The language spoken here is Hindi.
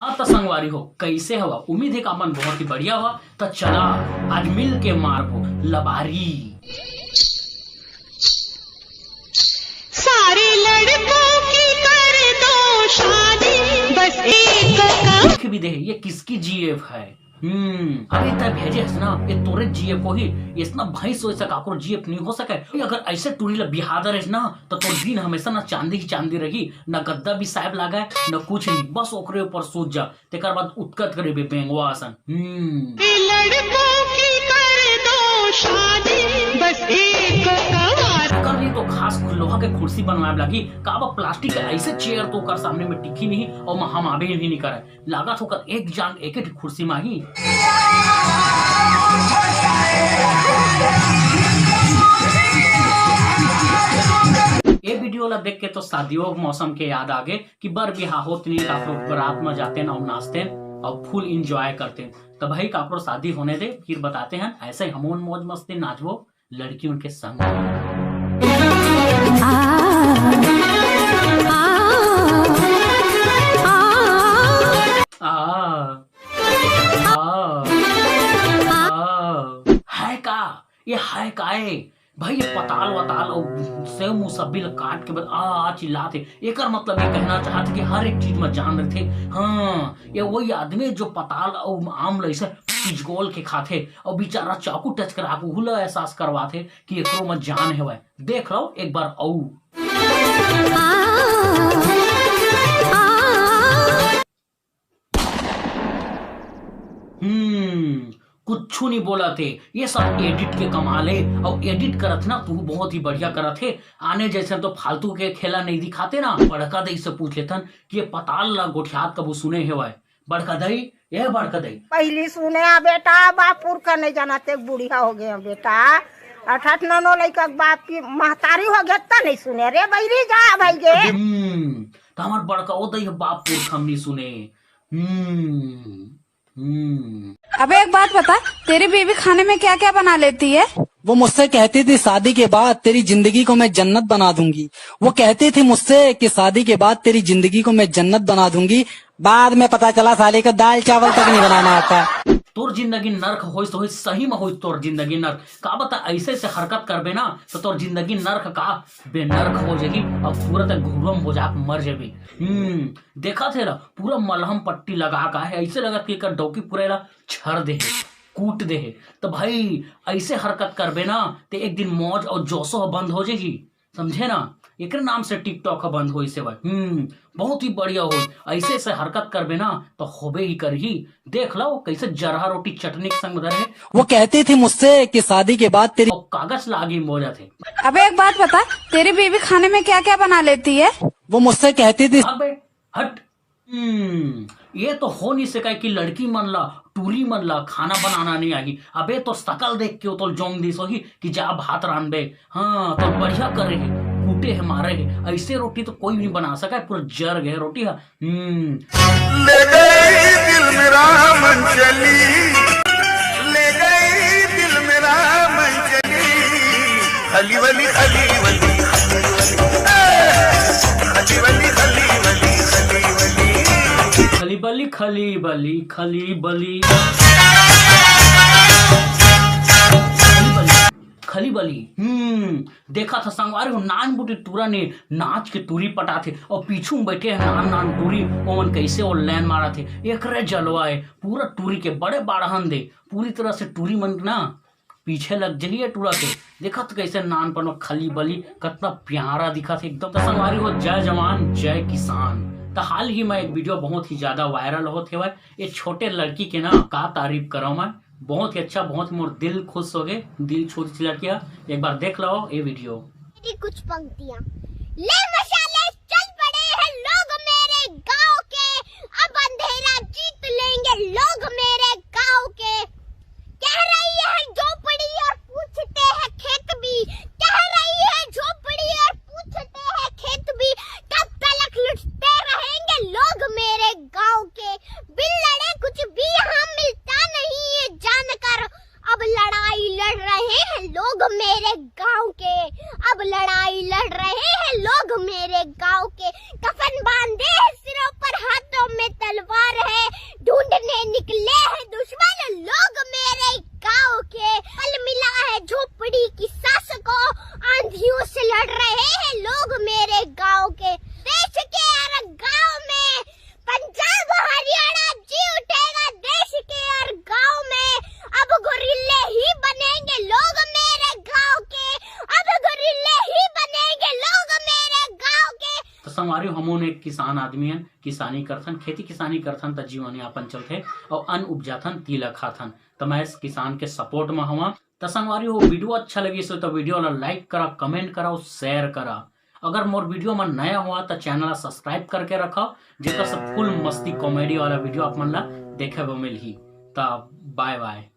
हाँ तो संगवारी हो, कैसे हुआ? उम्मीद है कि अपन बहुत ही बढ़िया हुआ। तो चला आज मिल के मारबो लबारी। सारे लड़कों की कर दो शादी, बस एक भी दे ये किसकी जीएफ है? अरे तब भेजे ना ये तोरे जीएफ हो ही इतना भाई सोच सका को जीएफ नहीं हो सके। अगर ऐसे टूरी बिहादर है ना तो दिन हमेशा ना चांदी ही चांदी रही, न गद्दा भी साहब लागा है न कुछ नहीं, बस ओकरे ऊपर सूझ जा तेकर बाद उत्कत करे बेंगवा आसन। लड़कों की कर दो शादी, बस एक कर ली तो खास लोहा के कुर्सी बनवाए लगी का प्लास्टिक के ऐसे चेयर तो कर सामने में टिकी नहीं और हम आबे भी नहीं करे लगा तो कर एक जान एक एक कुर्सी माही। ये वीडियो ला देख के तो शादियों मौसम के याद आ गए कि बर बिहा होत नहीं काफरो बारात में जाते ना नाचते और फुल इंजॉय करते। तो भाई काफरो शादी होने दे फिर बताते हैं ऐसे ही हम मौज मस्ती नाचबो लड़की उनके संग। है का ये है काए भाई ये पताल वताल और सेव मुसब्बी काट के बाद आ चिल्लाते एक मतलब ये कहना चाहते कि हर एक चीज में जान रहे थे। हाँ ये वही आदमी जो पताल और आम लैसे पिचगोल के खाते और बेचारा चाकू टच करा हुला एहसास करवाते कि एकरो में जान है। वह देख लो एक बार औ कुछ नहीं बोला थे। ये सब एडिट के कमाल है और एडिट करत ना तू बहुत ही बढ़िया करत है। आने जैसे तो फालतू के खेला नहीं दिखाते ना। बड़का दई से पूछ लेतन कि ये पताल ला गोठियात कबू सुने है वह बड़का दई ये बड़का दई पहली सुने बेटा बापुर का नहीं जानाते बुढ़िया हो गए बेटा 8-9 लड़का बाप की महतारी हो गया तो नहीं सुने रे बैरी जा भाई गे। तो हमार बड़का ओ दई बापुर हम नहीं सुने। अबे एक बात बता, तेरी बीवी खाने में क्या क्या बना लेती है? वो मुझसे कहती थी शादी के बाद तेरी जिंदगी को मैं जन्नत बना दूंगी। वो कहती थी मुझसे कि शादी के बाद तेरी जिंदगी को मैं जन्नत बना दूंगी। बाद में पता चला साले का दाल चावल तक नहीं बनाना आता। तोर जिंदगी नर्क हो तो सही में हो तोर जिंदगी नर्क का बता ऐसे से हरकत करबे ना तो तोर जिंदगी नर्क का बेनर्क हो जाएगी और पूरा तक घुरम हो जा मर जाबी। देखा थे ना पूरा मलहम पट्टी लगा का है ऐसे लगा कि डौकी पूरा छर दे कूट दे। तो भाई ऐसे हरकत करबे ना तो एक दिन मौज और जोशो बंद हो जाएगी समझे ना। एक नाम से टिकटॉक बंद हो इसे भाई बहुत ही बढ़िया हो। ऐसे से हरकत करबे ना तो होबे ही कर ही। देख लो कैसे जरहा रोटी चटनी के संग धरे। वो कहती थी मुझसे कि शादी के बाद तेरी कागज लागी मोजा थे। अबे एक बात बता, तेरी बीवी खाने में क्या क्या बना लेती है? वो मुझसे कहती थी अबे हट ये तो हो नहीं सका कि लड़की मन ला टूरी मन ला खाना बनाना नहीं आगी। अबे तो शकल देख के तो जोंग दी सोही कि जा भात रानबे। हाँ तो बढ़िया कर रही कूटे है मारे है ऐसे रोटी तो कोई नहीं बना सका पूरा जर गए रोटी है। ले गई दिल मेरा मन चली, ले गई दिल मेरा मन चली, खली वली खली वली खली वली खली वली खली वली खली बली खली बली खली बली देखा था संगवारी हो नान बुटी टूरा ने नाच के टूरी पटा थे और पीछू में बैठे हैं नान नान टूरी ओमन कैसे और लैन मारा थे एक जलवाए पूरा टूरी के बड़े बाढ़न दे पूरी तरह से टूरी मन ना पीछे लग जाइए टूरा के। देखा तो कैसे नान पर खली बली कितना प्यारा दिखा था एकदम। तो संगवारी हो जय जवान जय किसान। तो हाल ही में एक वीडियो बहुत ही ज्यादा वायरल होते हुए ये छोटे लड़की के ना का तारीफ करो मैं बहुत ही अच्छा बहुत ही मोर दिल खुश हो गए। दिल छोटी सी लड़कियां एक बार देख लो ये वीडियो। कुछ पंक्तियां ले मशाले चल पड़े हैं लोग मेरे गांव के, अब अंधेरा जीत लेंगे लोग मेरे गांव के। कह रही है झोपड़ी और पूछते हैं खेत भी, कह रही है झोपड़ी और पूछते हैं खेत भी, कब तक लुटते रहेंगे लोग मेरे गांव के। बिन लड़े कुछ भी यहाँ मिलता नहीं है जानकर, अब लड़ाई लड़ रहे हैं लोग मेरे गांव के, अब लड़ाई लड़ रहे हैं लोग मेरे गांव के। कफन बांधे हैं सिरों पर हाथों में तलवार है, निकले हैं दुश्मन लोग मेरे गांव के। कल मिला है झोपड़ी की सास को, आंधियों से लड़ रहे हैं लोग मेरे गांव के। देश के हर गांव में पंजाब हरियाणा जी उठेगा, देश के हर गांव में अब गोरिल्ले ही बनेंगे लोग मेरे गांव के, अब गोरिल्ले ही बनेंगे लोग मेरे गांव के। तो संगवारी हमोन एक किसान आदमी हन, किसानी करथन, खेती किसानी करथन त जीवन यापन चलथे और अन्न उपजाथन, तिल खाथन। तो मैं इस किसान के सपोर्ट में हूँ। तो संगवारी वो वीडियो अच्छा लगी तो वीडियो ला लाइक करा, कमेंट करा और शेयर करा। अगर मोर वीडियो में नया हुआ तो चैनल सब्सक्राइब करके रखो, जिसका सब फुल मस्ती कॉमेडी वाला वीडियो आप मन ला देखे वो मिलही। तो बाय बाय।